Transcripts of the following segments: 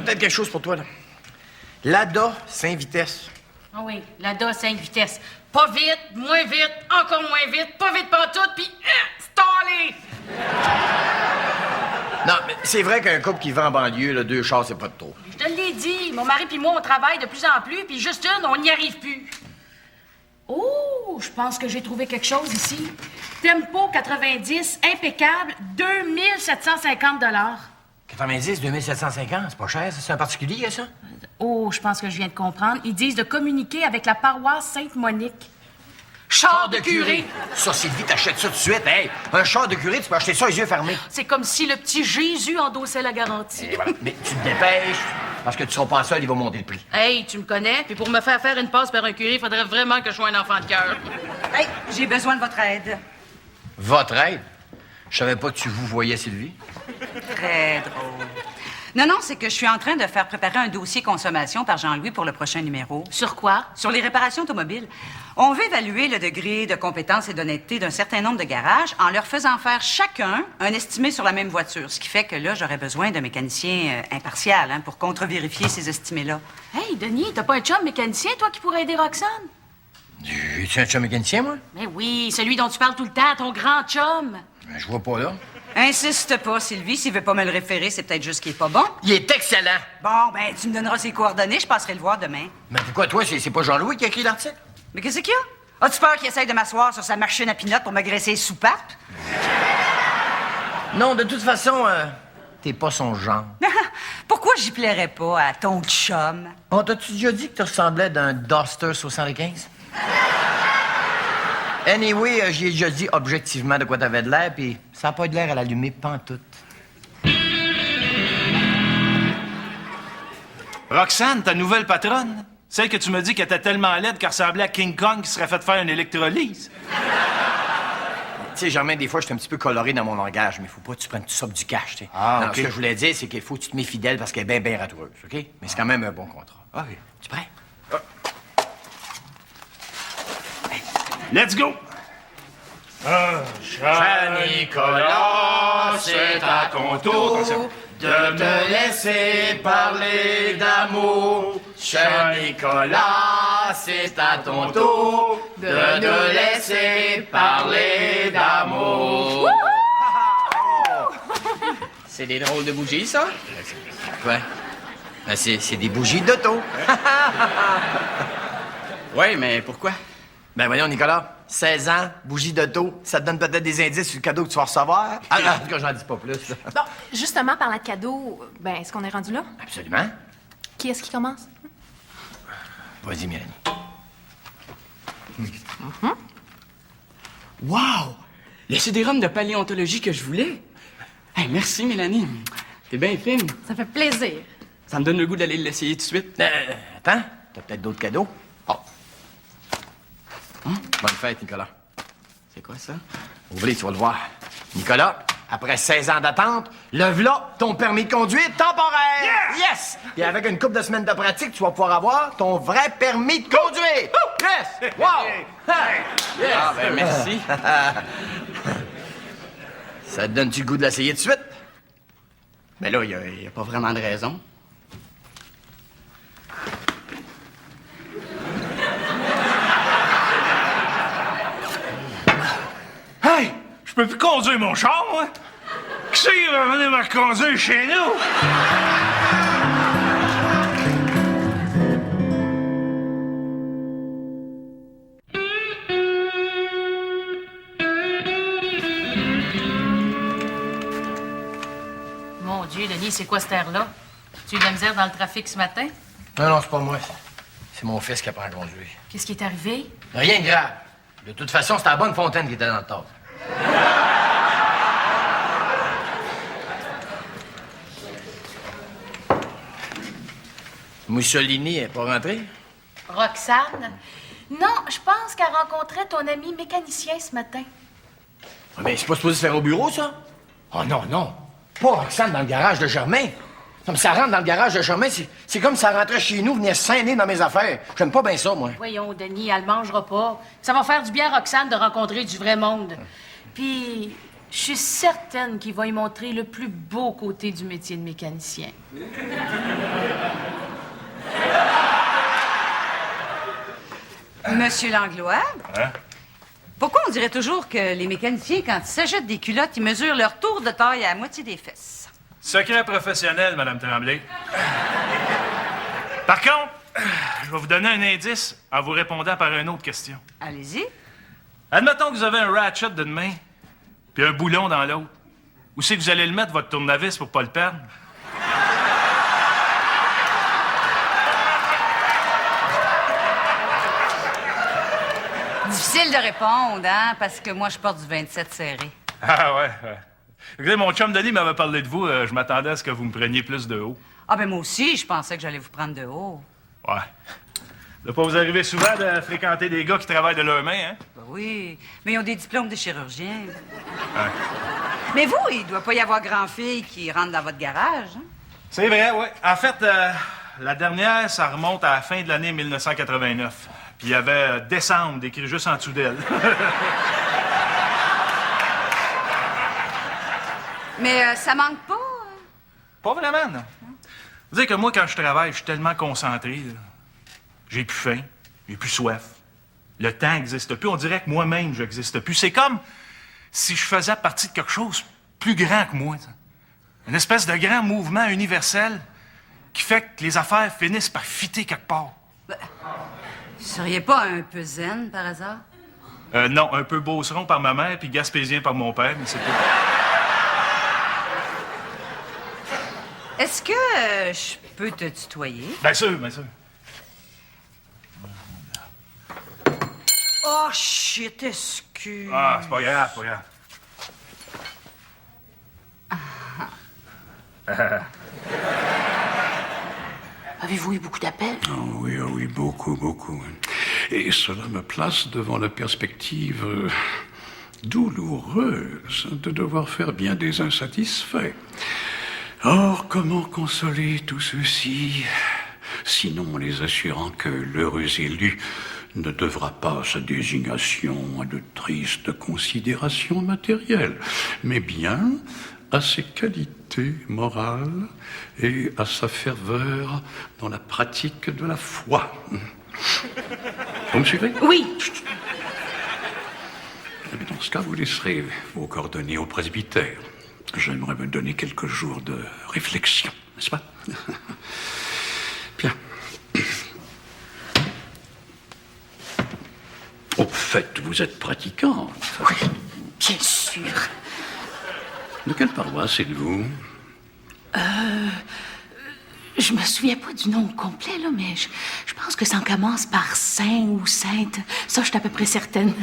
peut-être quelque chose pour toi, là. Lada 5 vitesses. Ah oui, Lada 5 vitesses. Pas vite, moins vite, encore moins vite, pas vite pantoute, puis stallé! Non, mais c'est vrai qu'un couple qui vit en banlieue, là, 2 chars, c'est pas de trop. Je te l'ai dit, mon mari puis moi, on travaille de plus en plus, puis juste une, on n'y arrive plus. Oh, je pense que j'ai trouvé quelque chose ici. Tempo 90, impeccable, 2750 $. 90, 2750, c'est pas cher, ça? C'est un particulier, ça? Oh, je pense que je viens de comprendre. Ils disent de communiquer avec la paroisse Sainte-Monique. Char de curé! Ça, Sylvie, t'achètes ça tout de suite. Hey, un char de curé, tu peux acheter ça les yeux fermés. C'est comme si le petit Jésus endossait la garantie. Et voilà. Mais tu te dépêches, parce que tu seras pas seul, il va monter le prix. Hey, tu me connais, puis pour me faire faire une passe par un curé, il faudrait vraiment que je sois un enfant de cœur. Hey, j'ai besoin de votre aide. Votre aide? Je savais pas que tu vous voyais, Sylvie. Très drôle. Non, c'est que je suis en train de faire préparer un dossier consommation par Jean-Louis pour le prochain numéro. Sur quoi? Sur les réparations automobiles. On veut évaluer le degré de compétence et d'honnêteté d'un certain nombre de garages en leur faisant faire chacun un estimé sur la même voiture. Ce qui fait que là, j'aurais besoin d'un mécanicien impartial pour contre-vérifier ces estimés-là. Hey, Denis, t'as pas un chum mécanicien, toi, qui pourrait aider Roxane? Es-tu un chum mécanicien, moi? Mais oui, celui dont tu parles tout le temps, ton grand chum. Ben, je vois pas, là. Insiste pas, Sylvie. S'il veut pas me le référer, c'est peut-être juste qu'il est pas bon. Il est excellent. Bon, ben, tu me donneras ses coordonnées, je passerai le voir demain. Mais pourquoi, toi, c'est pas Jean-Louis qui a écrit l'article? Mais qu'est-ce qu'il y a? As-tu peur qu'il essaye de m'asseoir sur sa machine à pinottes pour me graisser les soupapes? Non, de toute façon, t'es pas son genre. Pourquoi j'y plairais pas à ton chum? Oh, t'as-tu déjà dit que tu ressemblais d'un Duster 75? Anyway, j'y ai déjà dit objectivement de quoi t'avais de l'air, puis ça a pas de l'air à l'allumer pantoute. Roxane, ta nouvelle patronne? Celle que tu m'as dit qu'elle était tellement laide qu'elle ressemblait à King Kong qui serait fait faire une électrolyse. Tu sais, Germain, des fois, je suis un petit peu coloré dans mon langage, mais faut pas que tu prennes tout ça pour du cash, tu sais. Ah, Non, OK. ce que je voulais dire, c'est qu'il faut que tu te mets fidèle parce qu'elle est bien ratoureuse, OK? Mais c'est quand même un bon contrat. OK. Tu prêt? Let's go! Cher Nicolas, c'est à ton tour de te laisser parler d'amour. Cher Nicolas, c'est à ton tour de te laisser parler d'amour. C'est des drôles de bougies, ça? Ouais. Ben, c'est des bougies d'auto. Oui, mais pourquoi? Ben voyons, Nicolas, 16 ans, bougie d'auto, ça te donne peut-être des indices sur le cadeau que tu vas recevoir. Ah, en tout cas, j'en dis pas plus. Bon, justement, parlant de cadeaux, ben, est-ce qu'on est rendu là? Absolument. Qui est-ce qui commence? Vas-y, Mélanie. Wow! Le CD-ROM de paléontologie que je voulais. Hey, merci, Mélanie. T'es bien fine. Ça fait plaisir. Ça me donne le goût d'aller l'essayer tout de suite. Attends, t'as peut-être d'autres cadeaux? Oh. Bonne fête, Nicolas. C'est quoi ça? Oublie, tu vas le voir. Nicolas, après 16 ans d'attente, le v'là ton permis de conduire temporaire! Yes! Et avec une couple de semaines de pratique, tu vas pouvoir avoir ton vrai permis de conduire! Yes! Wow! Yes! Ah, ben merci. Ça te donne-tu le goût de l'essayer tout de suite? Ben là, il y a pas vraiment de raison. Hey! Je peux plus conduire mon char, moi! Qui c'est qui va venir me reconduire chez nous? Mon Dieu, Denis, c'est quoi cette air-là? Tu as eu de la misère dans le trafic ce matin? Non, c'est pas moi. C'est mon fils qui apprend à conduire. Qu'est-ce qui est arrivé? Rien de grave. De toute façon, c'était la bonne fontaine qui était dans le tas. Mussolini est pas rentré? Roxane? Non, je pense qu'elle rencontrait ton ami mécanicien ce matin. Mais c'est pas supposé se faire au bureau, ça? Oh non, non. Pas Roxane dans le garage de Germain. Comme ça rentre dans le garage de Germain, c'est comme si ça rentrait chez nous, venait s'aîner dans mes affaires. J'aime pas bien ça, moi. Voyons, Denis, elle le mangera pas. Ça va faire du bien à Roxane de rencontrer du vrai monde. Puis, je Je suis certaine qu'il va y montrer le plus beau côté du métier de mécanicien. Monsieur Langlois? Hein? Pourquoi on dirait toujours que les mécaniciens, quand ils s'achètent des culottes, ils mesurent leur tour de taille à la moitié des fesses? Secret professionnel, Madame Tremblay. Par contre, je vais vous donner un indice en vous répondant par une autre question. Allez-y. Admettons que vous avez un ratchet d'une main puis un boulon dans l'autre. Où c'est que vous allez le mettre, votre tournevis, pour pas le perdre? Difficile de répondre, hein, parce que moi, je porte du 27 serré. Ah ouais. Écoutez, mon chum Denis m'avait parlé de vous. Je m'attendais à ce que vous me preniez plus de haut. Ah, ben moi aussi, je pensais que j'allais vous prendre de haut. Ouais. Ça doit pas vous arriver souvent de fréquenter des gars qui travaillent de leurs mains, hein? Ben oui, mais ils ont des diplômes de chirurgien. Ouais. Mais vous, il doit pas y avoir grand-fille qui rentre dans votre garage, hein? C'est vrai, oui. En fait, la dernière, ça remonte à la fin de l'année 1989. Puis il y avait décembre décrit juste en dessous d'elle. Mais ça manque pas, hein? Pas vraiment, non. Vous savez que moi, quand je travaille, je suis tellement concentré, là. J'ai plus faim, j'ai plus soif. Le temps n'existe plus. On dirait que moi-même, je n'existe plus. C'est comme si je faisais partie de quelque chose plus grand que moi. Ça. Une espèce de grand mouvement universel qui fait que les affaires finissent par fitter quelque part. Vous seriez pas un peu zen, par hasard? Non, un peu beauceron par ma mère puis gaspésien par mon père, mais c'est tout. Est-ce que je peux te tutoyer? Bien sûr, bien sûr. Oh, shit, excuse. Ah, c'est pas grave, pas grave. Avez-vous eu beaucoup d'appels? Oh oui, beaucoup, beaucoup. Et cela me place devant la perspective douloureuse de devoir faire bien des insatisfaits. Or, comment consoler tout ceci, sinon en les assurant que l'heureux élu ne devra pas sa désignation à de tristes considérations matérielles, mais bien à ses qualités morales et à sa ferveur dans la pratique de la foi. Vous me suivez? Oui. Mais dans ce cas, vous laisserez vos coordonnées au presbytère. J'aimerais me donner quelques jours de réflexion, n'est-ce pas? Bien. Au fait, vous êtes pratiquante. Oui, bien sûr. De quelle paroisse êtes-vous? Je me souviens pas du nom complet, là, mais je pense que ça en commence par Saint ou Sainte. Ça, je suis à peu près certaine.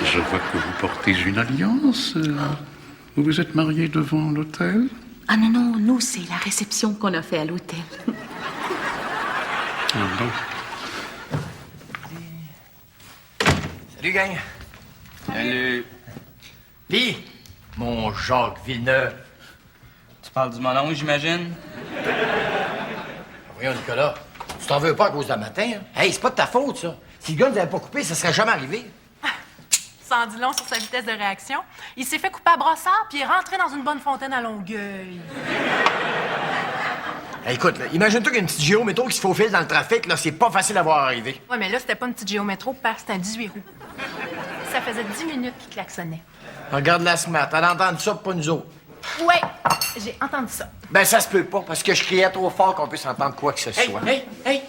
Je vois que vous portez une alliance. Vous vous êtes mariés devant l'hôtel? Ah non, nous, c'est la réception qu'on a fait à l'hôtel. Ah bon. Salut, gang. Salut. Pis, mon Jacques Villeneuve. Tu parles du melon, j'imagine? Voyons, Nicolas, tu t'en veux pas à cause de matin, hein? Hey, c'est pas de ta faute, ça. Si le gars ne l'avait pas coupé, ça serait jamais arrivé. Ça en dit long sur sa vitesse de réaction. Il s'est fait couper à brossard, puis il est rentré dans une bonne fontaine à Longueuil. Hey, écoute, là, imagine-toi qu'il y a une petite géométro qui se faufile dans le trafic, là, c'est pas facile à voir arriver. Ouais, mais là, c'était pas une petite géométro, parce que c'était un 18 roues. Ça faisait 10 minutes qu'il klaxonnait. Regarde la smart, elle a entendu ça, pas nous autres. Ouais, j'ai entendu ça. Ben, ça se peut pas, parce que je criais trop fort qu'on puisse entendre quoi que ce soit. Hey!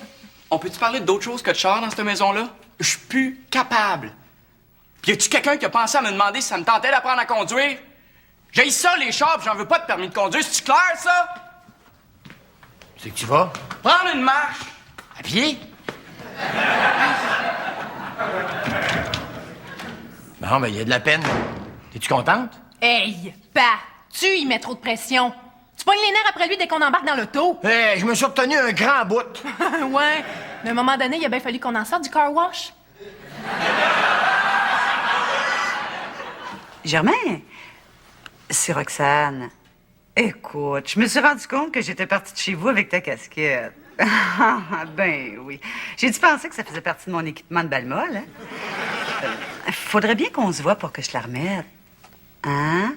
On peut-tu parler d'autre chose que de char dans cette maison-là? Je suis plus capable. Pis y a-tu quelqu'un qui a pensé à me demander si ça me tentait d'apprendre à conduire? J'ai ça, les chars, pis j'en veux pas de permis de conduire. C'est-tu clair, ça? C'est que tu vas? Prendre une marche! À pied? Bon, ben, il y a de la peine. Es-tu contente? Hey, tu y mets trop de pression. Tu pognes les nerfs après lui dès qu'on embarque dans l'auto. Hey, je me suis retenu un grand bout. Ouais, mais à un moment donné, il a bien fallu qu'on en sorte du car wash. Germain, c'est Roxane. Écoute, je me suis rendu compte que j'étais partie de chez vous avec ta casquette. Ben oui. J'ai dû penser que ça faisait partie de mon équipement de bal-molle, hein? Faudrait bien qu'on se voit pour que je la remette. Hein?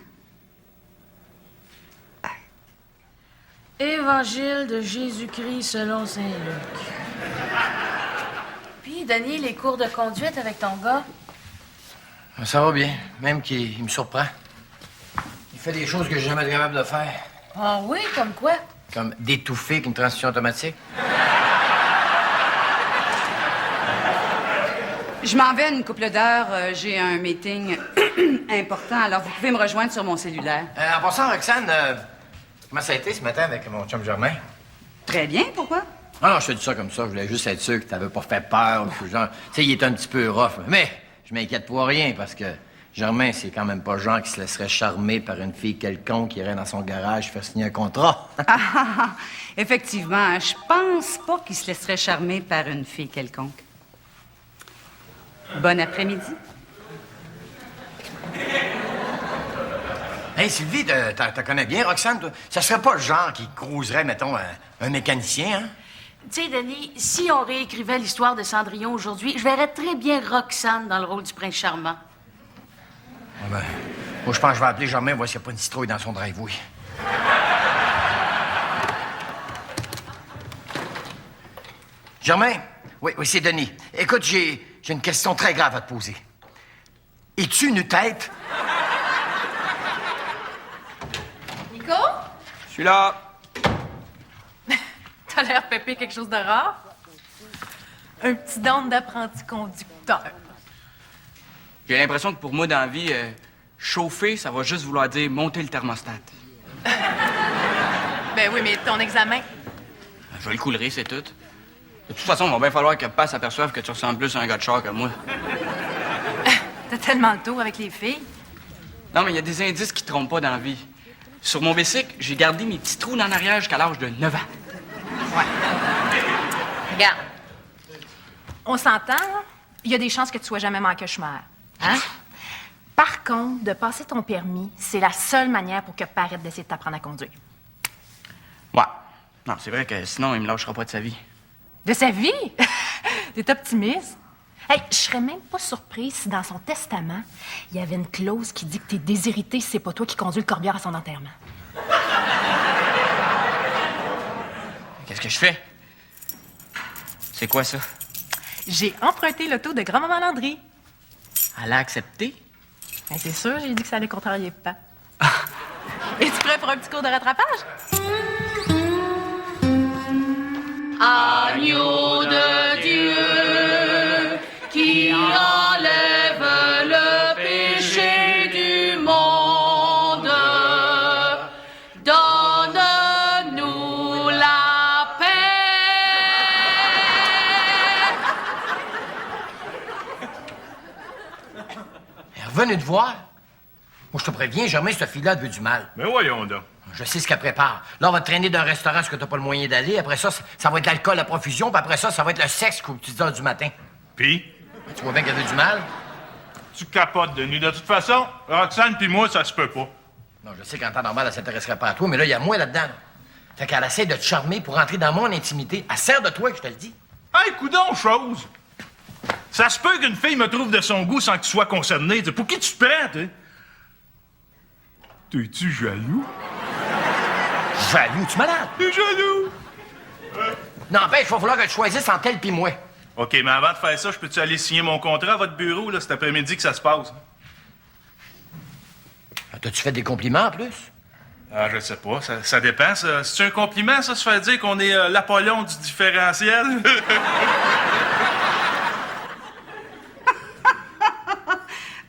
Évangile de Jésus-Christ selon saint Luc. Puis, Denis, les cours de conduite avec ton gars? Ça va bien, même qu'il me surprend. Il fait des choses que j'ai jamais été capable de faire. Ah oui, comme quoi? Comme d'étouffer avec une transition automatique. Je m'en vais à une couple d'heures. J'ai un meeting important, alors vous pouvez me rejoindre sur mon cellulaire. En passant, Roxane, comment ça a été ce matin avec mon chum Germain? Très bien, pourquoi? Ah non, je te dis ça comme ça. Je voulais juste être sûr que t'avais pas fait peur. Ou que genre, tu sais, il est un petit peu rough. Mais je m'inquiète pour rien parce que Germain, c'est quand même pas le genre qui se laisserait charmer par une fille quelconque qui irait dans son garage faire signer un contrat. Effectivement, je pense pas qu'il se laisserait charmer par une fille quelconque. Bon après-midi. Hey, Sylvie, t'en connais bien, Roxane, toi? Ça serait pas le genre qui cruiserait, mettons, un mécanicien, hein? Tu sais, Denis, si on réécrivait l'histoire de Cendrillon aujourd'hui, je verrais très bien Roxane dans le rôle du prince charmant. Ah ben, moi, je pense que je vais appeler Germain, voir s'il n'y a pas une citrouille dans son driveway. Germain? Oui, c'est Denis. Écoute, j'ai une question très grave à te poser. Es-tu une tête? Nico? Je suis là. T'as l'air pépé quelque chose de rare. Un petit don d'apprenti conducteur. J'ai l'impression que pour moi, dans la vie, chauffer, ça va juste vouloir dire monter le thermostat. Ben oui, mais ton examen. Je vais le coulerer, c'est tout. De toute façon, il va bien falloir que Pat s'aperçoive que tu ressembles plus à un gars de char que moi. T'as tellement le tour avec les filles. Non, mais il y a des indices qui trompent pas dans la vie. Sur mon bicycle, j'ai gardé mes petits trous en arrière jusqu'à l'âge de 9 ans. Regarde. On s'entend, là? Il y a des chances que tu sois jamais manqué chemin. Hein? Par contre, de passer ton permis, c'est la seule manière pour que Pat arrête d'essayer de t'apprendre à conduire. Ouais. Non, c'est vrai que sinon, il me lâchera pas de sa vie. De sa vie? T'es optimiste? Hey, je serais même pas surprise si dans son testament, il y avait une clause qui dit que t'es déshérité si c'est pas toi qui conduis le corbière à son enterrement. Qu'est-ce que je fais? C'est quoi ça? J'ai emprunté l'auto de grand-maman Landry. Elle a accepté? Ben, c'est sûr, j'ai dit que ça allait contrarier Pat. Es-tu prêt pour un petit cours de rattrapage? Agneau de Dieu, qui enlève le péché du monde, donne-nous la paix. Elle est revenue te voir? Moi, je te préviens, Germain, cette fille-là, elle veut du mal. Mais voyons donc. Je sais ce qu'elle prépare. Là, on va te traîner d'un restaurant parce que t'as pas le moyen d'aller. Après ça, ça va être de l'alcool à profusion. Puis après ça, ça va être le sexe qu'aux petites heures du matin. Puis, Tu vois bien qu'elle veut du mal? tu capotes, Denis. De toute façon, Roxane puis moi, ça se peut pas. Non, je sais qu'en temps normal, elle s'intéresserait pas à toi, mais là, il y a moi là-dedans. Là. Fait qu'elle essaie de te charmer pour entrer dans mon intimité. Elle sert de toi, que je te le dis. Hey, coudonc, chose! Ça se peut qu'une fille me trouve de son goût sans que tu sois concerné. T'sais, pour qui tu te prends, t'es? T'es-tu jaloux? Jaloux, tu malade? T'es jaloux? N'empêche, il va falloir que tu choisisses entre elle pis moi. OK, mais avant de faire ça, je peux-tu aller signer mon contrat à votre bureau, là, cet après-midi que ça se passe? T'as-tu fait des compliments en plus? Ah, je sais pas. Ça dépend. C'est un compliment, ça, se fait dire qu'on est l'Apollon du différentiel?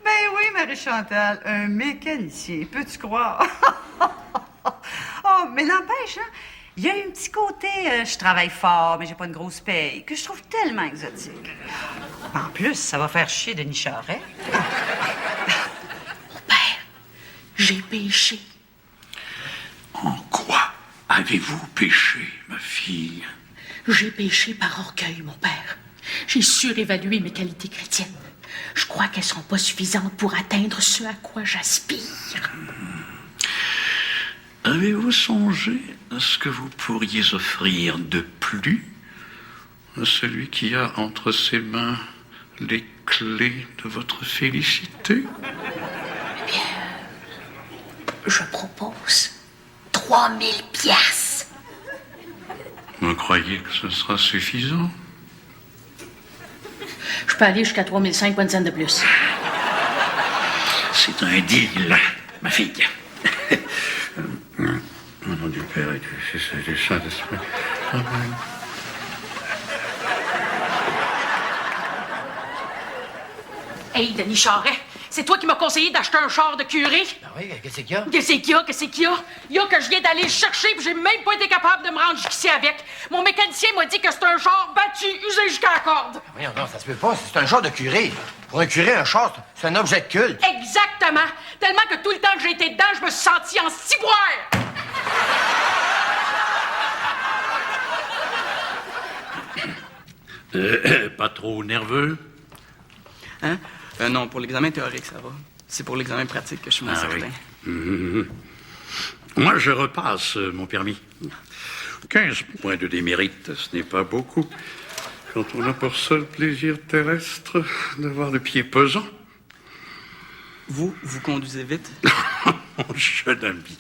Ben oui, Marie-Chantal, un mécanicien, peux-tu croire? Oh, mais n'empêche, hein, il y a un petit côté, je travaille fort, mais j'ai pas une grosse paye, que je trouve tellement exotique. En plus, ça va faire chier Denis Charest. J'ai péché. En quoi avez-vous péché, ma fille? J'ai péché par orgueil, mon père. J'ai surévalué mes qualités chrétiennes. Je crois qu'elles sont pas suffisantes pour atteindre ce à quoi j'aspire. Avez-vous songé à ce que vous pourriez offrir de plus à celui qui a entre ses mains les clés de votre félicité? Je propose 3000 piastres. Vous croyez que ce sera suffisant? Je peux aller jusqu'à 3005, pas une scène de plus. C'est un deal, ma fille. Au nom du Père et du Fils et du Saint-Esprit. Amen. Hey, Denis Charret, c'est toi qui m'as conseillé d'acheter un char de curé? Ah oui, qu'est-ce qu'il y a? Qu'est-ce qu'il y a? Qu'est-ce qu'il y a? Il y a que je viens d'aller le chercher puis j'ai même pas été capable de me rendre jusqu'ici avec. Mon mécanicien m'a dit que c'est un char battu, usé jusqu'à la corde. Voyons, non, ça se peut pas. C'est un char de curé. Pour un curé, un char, c'est un objet de culte. Exactement. Tellement que tout le temps que j'ai été dedans, je me suis senti en ciboire. Pas trop nerveux? Hein? Non, pour l'examen théorique, ça va. C'est pour l'examen pratique que je suis moins certain. Oui. Moi, je repasse mon permis. 15 points de démérite, ce n'est pas beaucoup. Quand on a pour seul plaisir terrestre d'avoir le pied pesant. Vous conduisez vite? Mon jeune ami,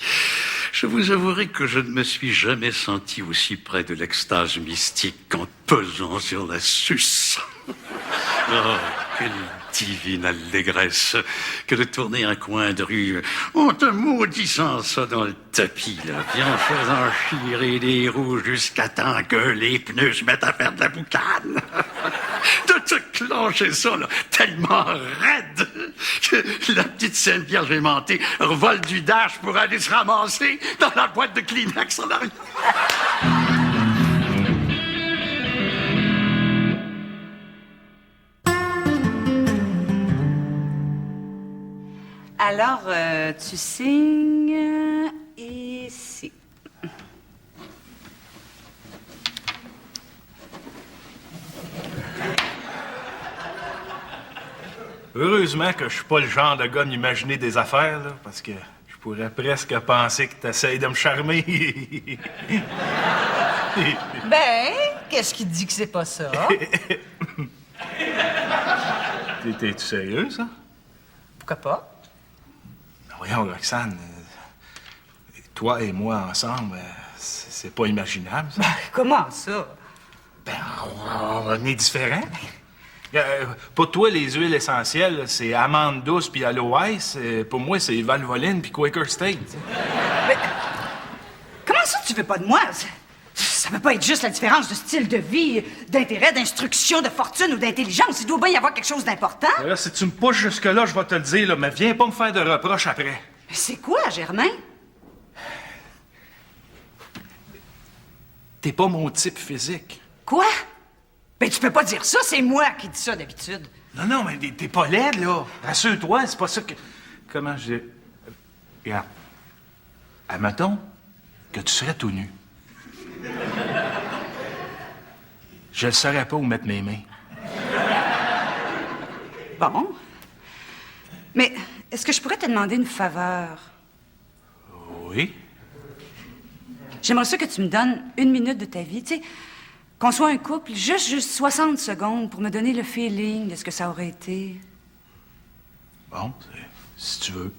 je vous avouerai que je ne me suis jamais senti aussi près de l'extase mystique qu'en pesant sur la suce. Oh, quelle divine allégresse que de tourner un coin de rue en te maudissant ça dans le tapis, là, puis en faisant chirer les roues jusqu'à temps que les pneus se mettent à faire de la boucane. De te clencher ça, là, tellement raide que la petite Sainte Vierge aimantée revole du dash pour aller se ramasser dans la boîte de Kleenex en arrière. Alors, tu signes ici. Heureusement que je suis pas le genre de gars à m'imaginer des affaires, là, parce que je pourrais presque penser que t'essayes de me charmer. Ben, qu'est-ce qui te dit que c'est pas ça? T'es-tu sérieux, ça? Pourquoi pas? Voyons, Roxane, toi et moi ensemble, c'est pas imaginable, ça. Comment ça? Ben, on est différents. Pour toi, les huiles essentielles, c'est amande douce puis aloès. Pour moi, c'est Valvoline puis Quaker State. Mais comment ça, tu veux pas de moi? Ça peut pas être juste la différence de style de vie, d'intérêt, d'instruction, de fortune ou d'intelligence. Il doit bien y avoir quelque chose d'important. Là, si tu me pousses jusque-là, je vais te le dire, là, mais viens pas me faire de reproches après. Mais c'est quoi, Germain? T'es pas mon type physique. Quoi? Ben, tu peux pas dire ça, c'est moi qui dis ça d'habitude. Non, mais t'es pas laide, là. Rassure-toi, c'est pas ça que... Comment je dis... Regarde. Admettons que tu serais tout nu. Je ne saurais pas où mettre mes mains. Bon. Mais est-ce que je pourrais te demander une faveur? Oui? J'aimerais ça que tu me donnes 1 minute de ta vie, tu sais, qu'on soit un couple, juste 60 secondes pour me donner le feeling de ce que ça aurait été. Bon, si tu veux.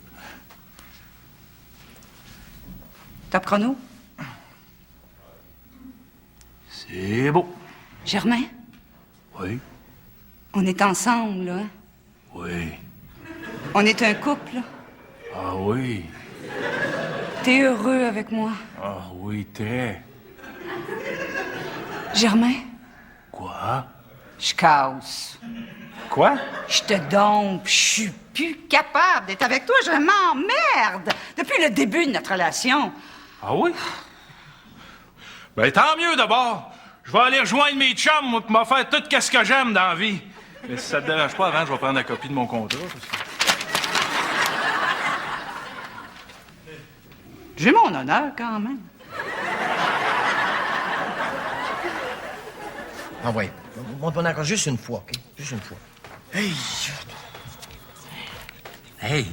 Top chrono? C'est beau. Germain, Oui, on est ensemble, là. Hein? oui. On est un couple, là. Ah oui. T'es heureux avec moi. Ah oui, très. Germain, Quoi? je casse. Quoi? Je te dompe. Je suis plus capable d'être avec toi. Je m'emmerde depuis le début de notre relation. Ah oui? Ben, tant mieux d'abord. Je vais aller rejoindre mes chums, moi, pour me faire tout ce que j'aime dans la vie. Mais si ça te dérange pas, avant, je vais prendre la copie de mon contrat. Parce que... J'ai mon honneur, quand même. Ah ouais. Monte-moi encore juste une fois, OK? Juste une fois. Hey! Hey!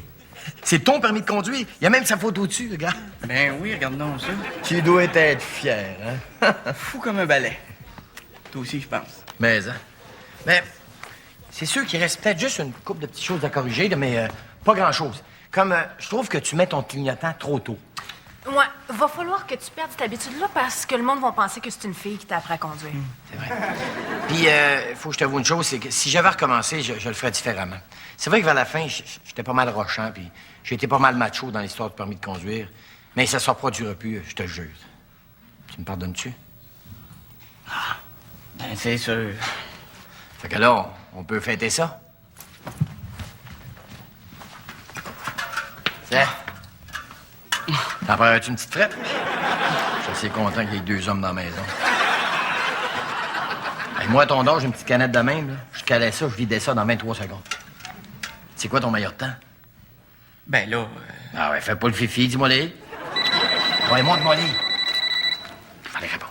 C'est ton permis de conduire. Il y a même sa photo dessus, le gars. Ben oui, regarde donc ça. Tu dois être fier, hein? Fou comme un balai. Toi aussi, je pense. Mais, hein? Mais, c'est sûr qu'il reste peut-être juste une couple de petites choses à corriger, là, mais pas grand-chose. Comme, je trouve que tu mets ton clignotant trop tôt. Ouais, va falloir que tu perdes cette habitude-là parce que le monde va penser que c'est une fille qui t'a appris à conduire. C'est vrai. Puis, faut que je t'avoue une chose, c'est que si j'avais recommencé, je le ferais différemment. C'est vrai que vers la fin, j'étais pas mal rochant, puis j'ai été pas mal macho dans l'histoire du permis de conduire. Mais ça se reproduira plus, je te le jure. Tu me pardonnes-tu? Ben, c'est sûr. Fait que là, on peut fêter ça. Tiens. T'en prends-tu une petite traite? Je suis assez content qu'il y ait 2 hommes dans la maison. Hey, moi, à ton âge, j'ai une petite canette de même, là. Je calais ça, je vidais ça dans 23 secondes. C'est quoi ton meilleur temps? Ben là... Ah ouais, fais pas le fifi, dis-moi les. Ouais, montre-moi les. Allez, réponds.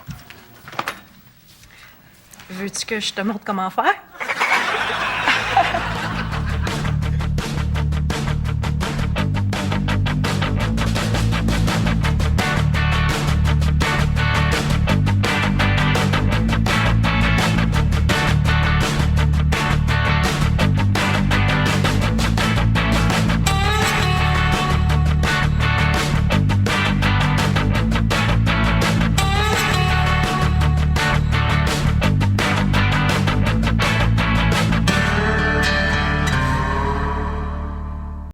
Veux-tu que je te montre comment faire?